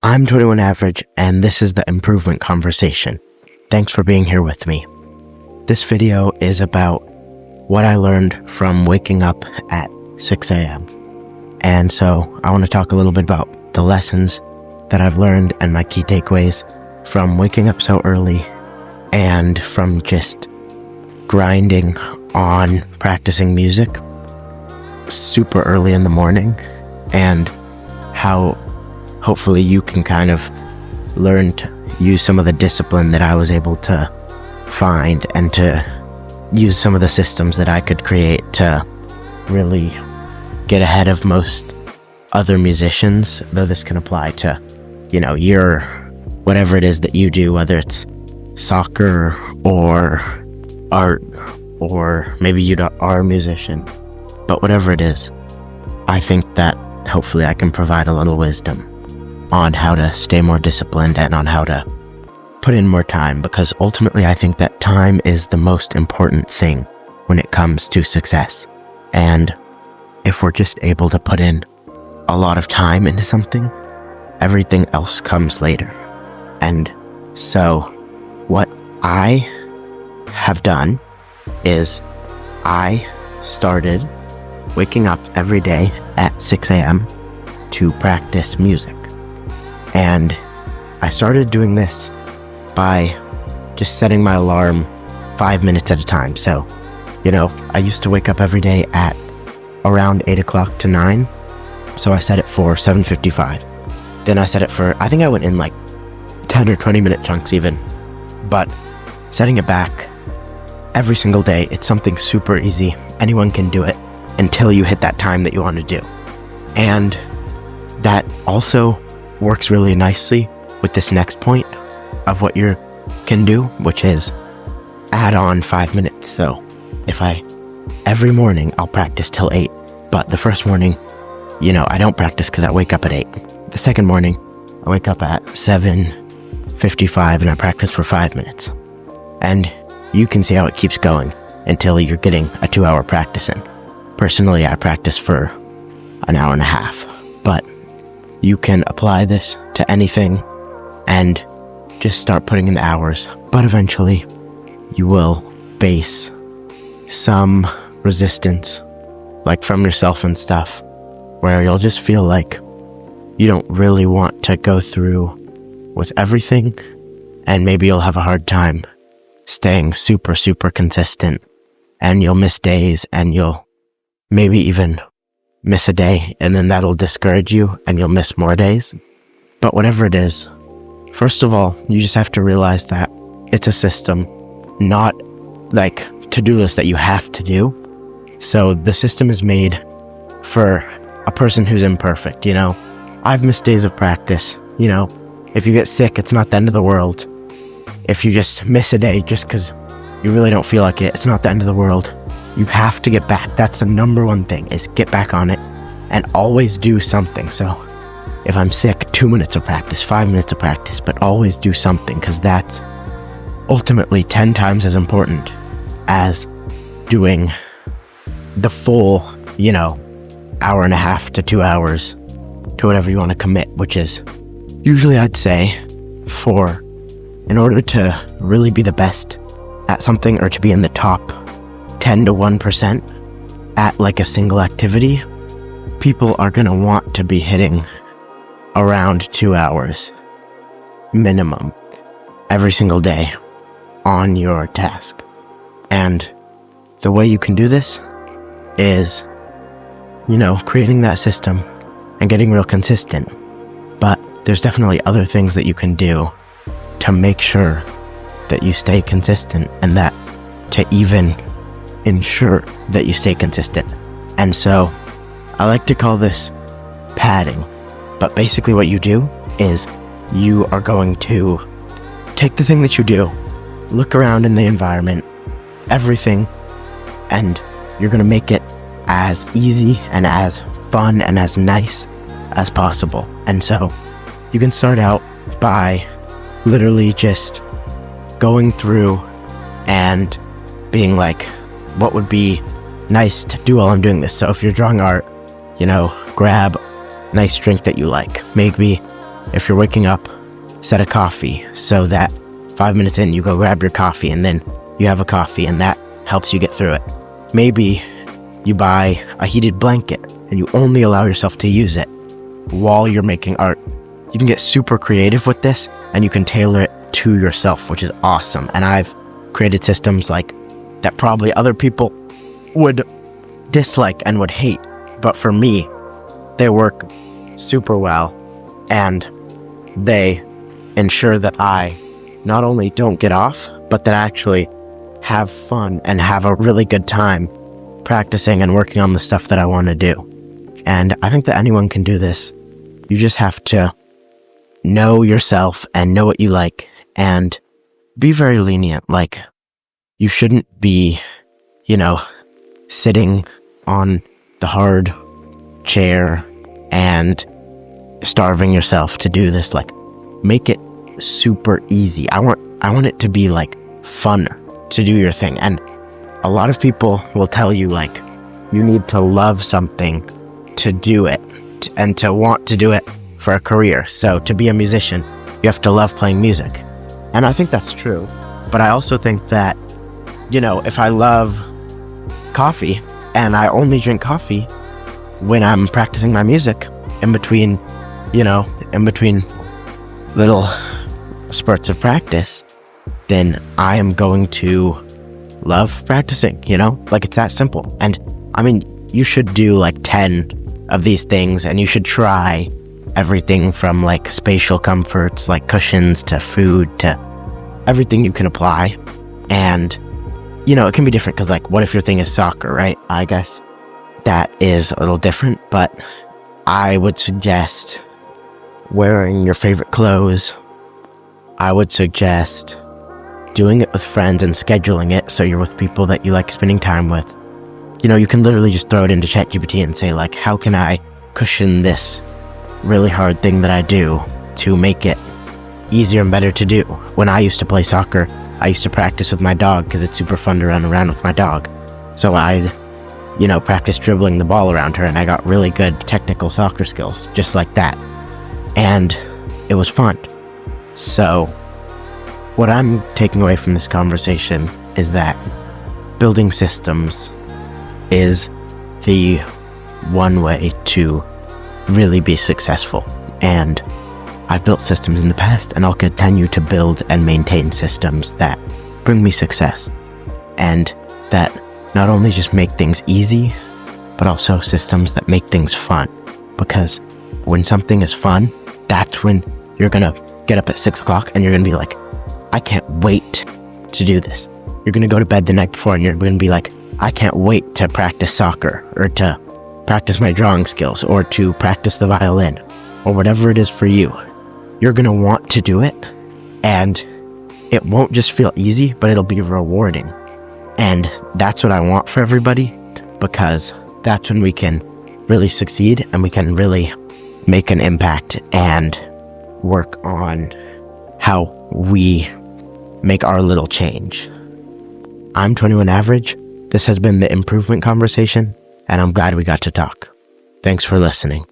I'm 21 Average, and this is the Improvement Conversation. Thanks for being here with me. This video is about what I learned from waking up at 6 a.m. And so I want to talk a little bit about the lessons that I've learned and my key takeaways from waking up so early and from just grinding on practicing music super early in the morning, and how hopefully you can kind of learn to use some of the discipline that I was able to find and to use some of the systems that I could create to really get ahead of most other musicians, though this can apply to, your whatever it is that you do, whether it's soccer or art, or maybe you are a musician. But whatever it is, I think that hopefully I can provide a little wisdom on how to stay more disciplined and on how to put in more time, because ultimately I think that time is the most important thing when it comes to success. And if we're just able to put in a lot of time into something, everything else comes later. And so what I have done is I started waking up every day at 6 a.m. to practice music. And I started doing this by just setting my alarm 5 minutes at a time. So, I used to wake up every day at around 8 o'clock to 9. So I set it for 7:55. Then I set it for, I think I went in like 10 or 20 minute chunks even. But setting it back every single day, it's something super easy. Anyone can do it until you hit that time that you want to do. And that also works really nicely with this next point of what you can do, which is add on 5 minutes. So every morning I'll practice till 8, but the first morning, I don't practice because I wake up at 8. The second morning, I wake up at 7:55 and I practice for 5 minutes. And you can see how it keeps going until you're getting a 2-hour practice in. Personally, I practice for an hour and a half, but you can apply this to anything and just start putting in the hours. But eventually, you will face some resistance, like from yourself and stuff, where you'll just feel like you don't really want to go through with everything, and maybe you'll have a hard time staying super, super consistent, and you'll miss days, and you'll maybe even miss a day, and then that'll discourage you and you'll miss more days. But whatever it is, first of all, you just have to realize that it's a system, not like to-do list that you have to do. So the system is made for a person who's imperfect. I've missed days of practice. If you get sick, it's not the end of the world. If you just miss a day just because you really don't feel like it, it's not the end of the world. You have to get back. That's the number one thing, is get back on it and always do something. So if I'm sick, 2 minutes of practice, 5 minutes of practice, but always do something, because that's ultimately 10 times as important as doing the full, hour and a half to 2 hours to whatever you want to commit, which is usually, I'd say, in order to really be the best at something, or to be in the top 10 to 1% at like a single activity, people are going to want to be hitting around 2 hours minimum every single day on your task. And the way you can do this is, creating that system and getting real consistent. But there's definitely other things that you can do to make sure that you stay consistent, and that to even ensure that you stay consistent. And so I like to call this padding. But basically what you do is you are going to take the thing that you do, look around in the environment, everything, and you're going to make it as easy and as fun and as nice as possible. And so you can start out by literally just going through and being like, what would be nice to do while I'm doing this? So if you're drawing art, grab a nice drink that you like. Maybe if you're waking up, set a coffee so that 5 minutes in, you go grab your coffee and then you have a coffee and that helps you get through it. Maybe you buy a heated blanket and you only allow yourself to use it while you're making art. You can get super creative with this and you can tailor it to yourself, which is awesome. And I've created systems like that probably other people would dislike and would hate, but for me, they work super well and they ensure that I not only don't get off, but that I actually have fun and have a really good time practicing and working on the stuff that I want to do. And I think that anyone can do this. You just have to know yourself and know what you like and be very lenient. Like, you shouldn't be, sitting on the hard chair and starving yourself to do this. Like, make it super easy. I want it to be like fun to do your thing. And a lot of people will tell you like you need to love something to do it and to want to do it for a career. So to be a musician, you have to love playing music. And I think that's true. But I also think that, if I love coffee and I only drink coffee when I'm practicing my music in between little spurts of practice, then I am going to love practicing, like it's that simple. And I mean, you should do like 10 of these things and you should try everything from like spatial comforts, like cushions, to food, to everything you can apply. And, it can be different because like, what if your thing is soccer, right? I guess that is a little different, but I would suggest wearing your favorite clothes. I would suggest doing it with friends and scheduling it so you're with people that you like spending time with. You can literally just throw it into ChatGPT and say like, how can I cushion this really hard thing that I do to make it easier and better to do? When I used to play soccer, I used to practice with my dog because it's super fun to run around with my dog. So I, practiced dribbling the ball around her and I got really good technical soccer skills just like that. And it was fun. So what I'm taking away from this conversation is that building systems is the one way to really be successful. And I've built systems in the past and I'll continue to build and maintain systems that bring me success and that not only just make things easy, but also systems that make things fun. Because when something is fun, that's when you're gonna get up at 6 o'clock and you're gonna be like, I can't wait to do this. You're gonna go to bed the night before and you're gonna be like, I can't wait to practice soccer or to practice my drawing skills or to practice the violin or whatever it is for you. You're gonna want to do it and it won't just feel easy, but it'll be rewarding. And that's what I want for everybody, because that's when we can really succeed and we can really make an impact and work on how we make our little change. I'm 21 Average. This has been the Improvement Conversation, and I'm glad we got to talk. Thanks for listening.